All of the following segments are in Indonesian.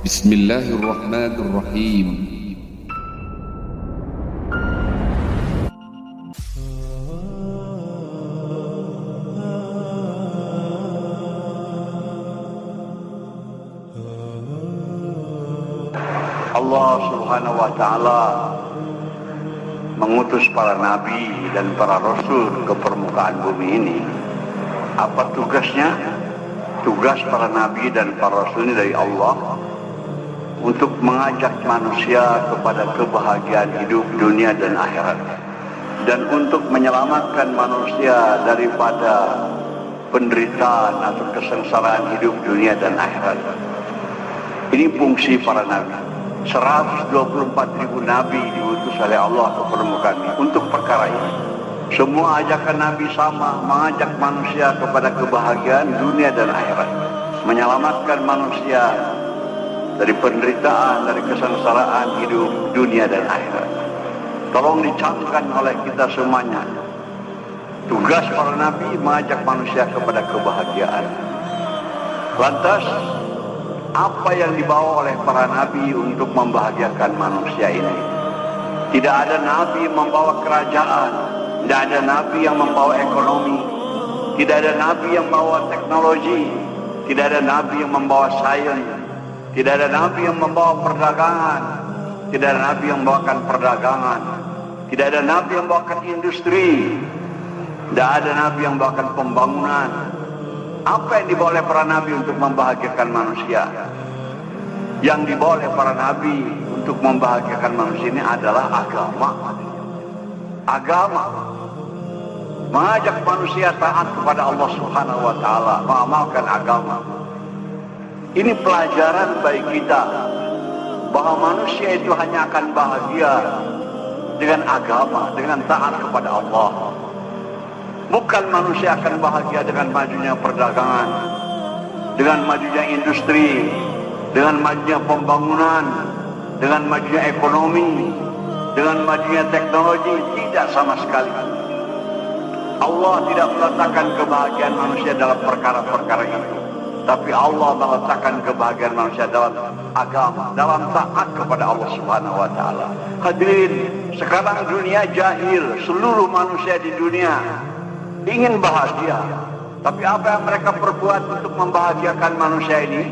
Bismillahirrahmanirrahim. Allah Subhanahu wa ta'ala mengutus para nabi dan para rasul ke permukaan bumi ini. Apa tugasnya? Tugas para nabi dan para rasul ini dari Allah untuk mengajak manusia kepada kebahagiaan hidup dunia dan akhirat, dan untuk menyelamatkan manusia daripada penderitaan atau kesengsaraan hidup dunia dan akhirat. Ini fungsi para nabi. 124.000 nabi diutus oleh Allah ke permukaan ini untuk perkara ini. Semua ajakan nabi sama, mengajak manusia kepada kebahagiaan dunia dan akhirat, menyelamatkan manusia dari penderitaan, dari kesengsaraan hidup dunia dan akhirat. Tolong dicamkan oleh kita semuanya. Tugas para nabi mengajak manusia kepada kebahagiaan. Lantas, apa yang dibawa oleh para nabi untuk membahagiakan manusia ini? Tidak ada nabi yang membawa kerajaan, tidak ada nabi yang membawa ekonomi, tidak ada nabi yang membawa teknologi, tidak ada nabi yang membawa sains, tidak ada nabi yang membawa perdagangan, tidak ada nabi yang membawakan perdagangan, tidak ada nabi yang membawakan industri, tidak ada nabi yang membawakan pembangunan. Apa yang dibawa oleh para nabi untuk membahagiakan manusia? Yang dibawa oleh para nabi untuk membahagiakan manusia ini adalah agama. Agama mengajak manusia taat kepada Allah Subhanahu wa ta'ala, mengamalkan agama. Ini pelajaran bagi kita bahwa manusia itu hanya akan bahagia dengan agama, dengan taat kepada Allah. Bukan manusia akan bahagia dengan majunya perdagangan, dengan majunya industri, dengan majunya pembangunan, dengan majunya ekonomi, dengan majunya teknologi. Tidak sama sekali. Allah tidak meletakkan kebahagiaan manusia dalam perkara-perkara itu, tapi Allah meletakkan kebahagiaan manusia dalam agama, dalam taat kepada Allah Subhanahu wa ta'ala. Hadirin, sekarang dunia jahil, seluruh manusia di dunia ingin bahagia, tapi apa yang mereka perbuat untuk membahagiakan manusia ini?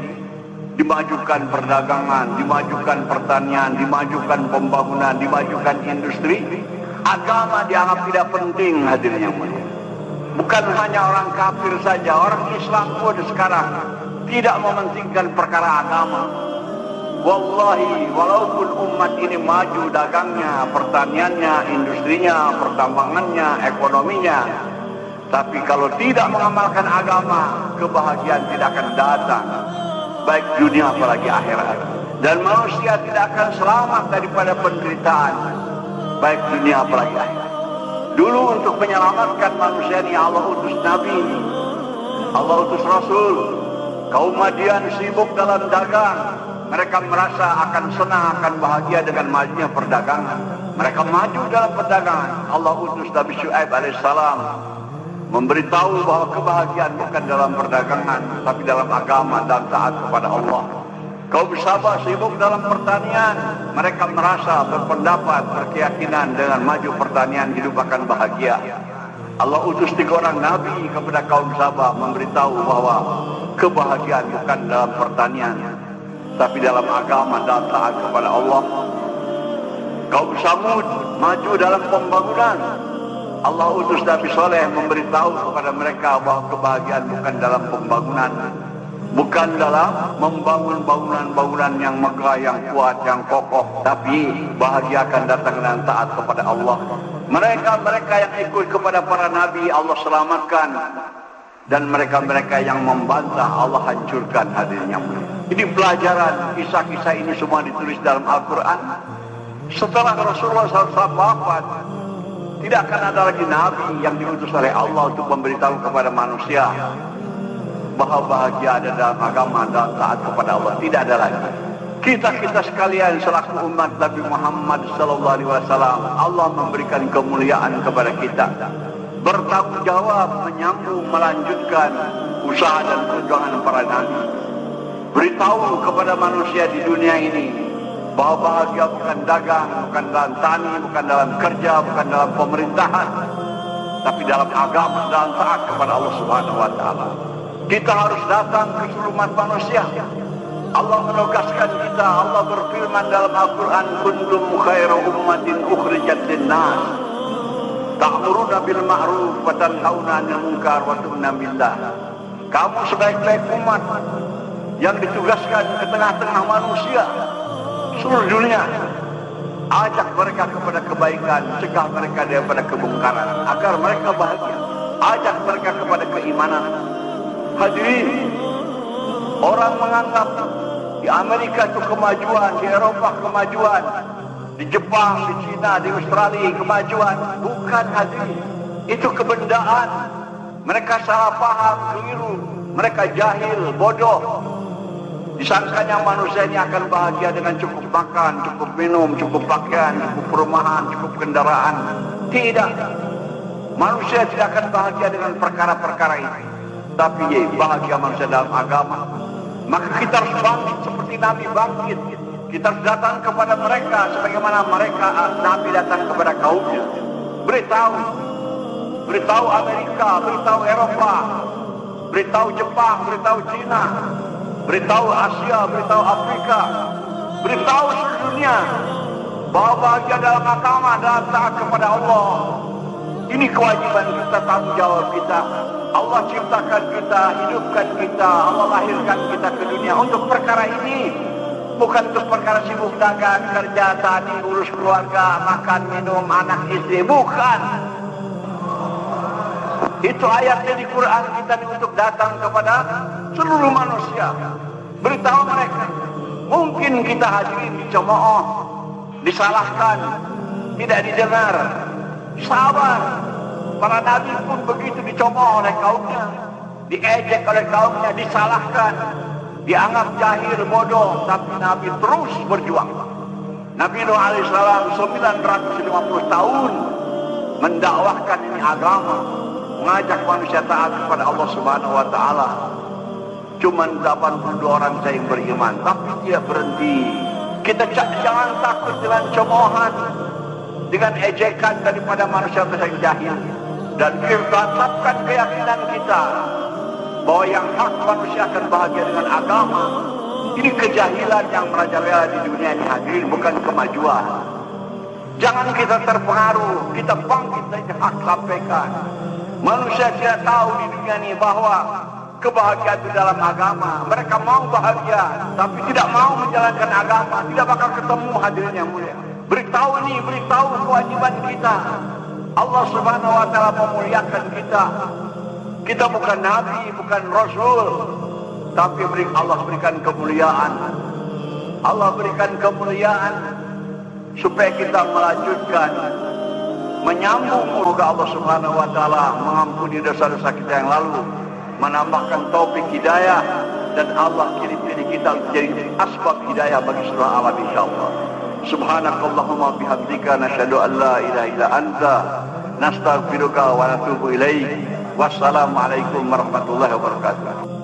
Dimajukan perdagangan, dimajukan pertanian, dimajukan pembangunan, dimajukan industri. Agama dianggap tidak penting, hadirin yang mulia. Bukan hanya orang kafir saja, orang Islam pun sekarang tidak mementingkan perkara agama. Wallahi, walaupun umat ini maju dagangnya, pertaniannya, industrinya, pertambangannya, ekonominya, tapi kalau tidak mengamalkan agama, kebahagiaan tidak akan datang, baik dunia apalagi akhirat. Dan manusia tidak akan selamat daripada penderitaan, baik dunia apalagi akhirat. Dulu untuk menyelamatkan manusia ini Allah utus nabi, Allah utus rasul. Kaum Madian sibuk dalam dagang. Mereka merasa akan senang, akan bahagia dengan majunya perdagangan. Mereka maju dalam perdagangan. Allah utus Nabi Syuaib alaihissalam memberitahu bahwa kebahagiaan bukan dalam perdagangan, tapi dalam agama dan taat kepada Allah. Kaum Sabah sibuk dalam pertanian. Mereka merasa, berpendapat, berkeyakinan dengan maju pertanian hidup akan bahagia. Allah utus 3 orang nabi kepada kaum Sabah memberitahu bahwa kebahagiaan bukan dalam pertanian, tapi dalam agama dan taat kepada Allah. Kaum Samud maju dalam pembangunan. Allah utus Nabi Soleh memberitahu kepada mereka bahwa kebahagiaan bukan dalam pembangunan, bukan dalam membangun bangunan-bangunan yang megah, yang kuat, yang kokoh, tapi bahagia akan datang dengan taat kepada Allah. Mereka-mereka yang ikut kepada para nabi Allah selamatkan, dan mereka-mereka yang membantah Allah hancurkan, hadirin yang mulia. Ini pelajaran, kisah-kisah ini semua ditulis dalam Al-Quran. Setelah Rasulullah SAW wafat, tidak akan ada lagi nabi yang diutus oleh Allah untuk memberitahu kepada manusia bahwa bahagia ada dalam agama dan taat kepada Allah. Tidak ada lagi. Kita sekalian selaku umat Nabi Muhammad SAW, Allah memberikan kemuliaan kepada kita, bertanggung jawab menyambung melanjutkan usaha dan perjuangan para nabi. Beritahu kepada manusia di dunia ini bahwa bahagia bukan dagang, bukan dalam tani, bukan dalam kerja, bukan dalam pemerintahan, tapi dalam agama, dalam taat kepada Allah Subhanahu wa taala. Kita harus datang ke seluruh umat manusia. Allah menugaskan kita. Allah berfirman dalam Al-Quran, kuntum khairu ummatin ukhrijat lin-nas ta'muruna bil ma'ruf wa tanhauna 'anil munkar wa tu'minuna billah. Kamu sebaik-baik umat yang ditugaskan ke tengah-tengah manusia seluruh dunia. Ajak mereka kepada kebaikan, cegah mereka daripada kemungkaran agar mereka bahagia. Ajak mereka kepada keimanan. Hadirin, orang menganggap di Amerika itu kemajuan, di Eropa kemajuan, di Jepang, di China, di Australia kemajuan. Bukan, hadirin, itu kebendaan. Mereka salah paham, keliru. Mereka jahil, bodoh. Disangkanya manusia ini akan bahagia dengan cukup makan, cukup minum, cukup pakaian, cukup perumahan, cukup kendaraan. Tidak. Manusia tidak akan bahagia dengan perkara-perkara ini. Tapi bahagia manusia dalam agama. Maka kita harus bangkit seperti Nabi bangkit. Kita harus datang kepada mereka sebagaimana mereka, Nabi datang kepada kaumnya. Beritahu Amerika, beritahu Eropa, beritahu Jepang, beritahu China, beritahu Asia, beritahu Afrika, beritahu seluruh dunia bahwa bahagia dalam agama, dalam taat kepada Allah. Ini kewajiban kita, tanggung jawab kita. Allah ciptakan kita, hidupkan kita, Allah lahirkan kita ke dunia untuk perkara ini. Bukan untuk perkara sibuk dagang, kerja, tani, urus keluarga, makan, minum, anak, istri. Bukan. Itu ayatnya di Quran kita ini untuk datang kepada seluruh manusia. Beritahu mereka. Mungkin kita hadirin dicemooh, disalahkan, tidak didengar. Sabar. Para nabi pun begitu dicemooh oleh kaumnya, diejek oleh kaumnya, disalahkan, dianggap jahil, bodoh, tapi Nabi terus berjuang. Nabi Nuh alaihissalam 950 tahun mendakwahkan ini agama, mengajak manusia taat kepada Allah Subhanahu wa taala. Cuman 82 orang saya yang beriman, tapi dia berhenti. Kita jangan takut dengan cemoohan, dengan ejekan daripada manusia yang jahil. Dan kita tetapkan keyakinan kita bahwa yang hak manusia akan bahagia dengan agama. Ini kejahilan yang merajalela di dunia ini, hadirin, bukan kemajuan. Jangan kita terpengaruh, kita bangkit dari hak, sampaikan. Manusia tidak tahu di dunia ini bahwa kebahagiaan itu dalam agama. Mereka mau bahagia, tapi tidak mau menjalankan agama. Tidak bakal ketemu, hadirin yang mulia. Beritahu ini, beritahu kewajiban kita. Allah Subhanahu wa taala memuliakan kita. Kita bukan nabi, bukan rasul, tapi Allah berikan kemuliaan. Allah berikan kemuliaan supaya kita melanjutkan, menyambung. Semoga Allah Subhanahu wa taala mengampuni dosa-dosa kita yang lalu, menambahkan taufik hidayah, dan Allah pilih kita menjadi asbab hidayah bagi seluruh alam insyaallah. Subhanakallahumma bihamdika nasyhadu an la ilaha illa anta nastaghfiruka wa natubu ilaik. Wassalamualaikum warahmatullahi wabarakatuh.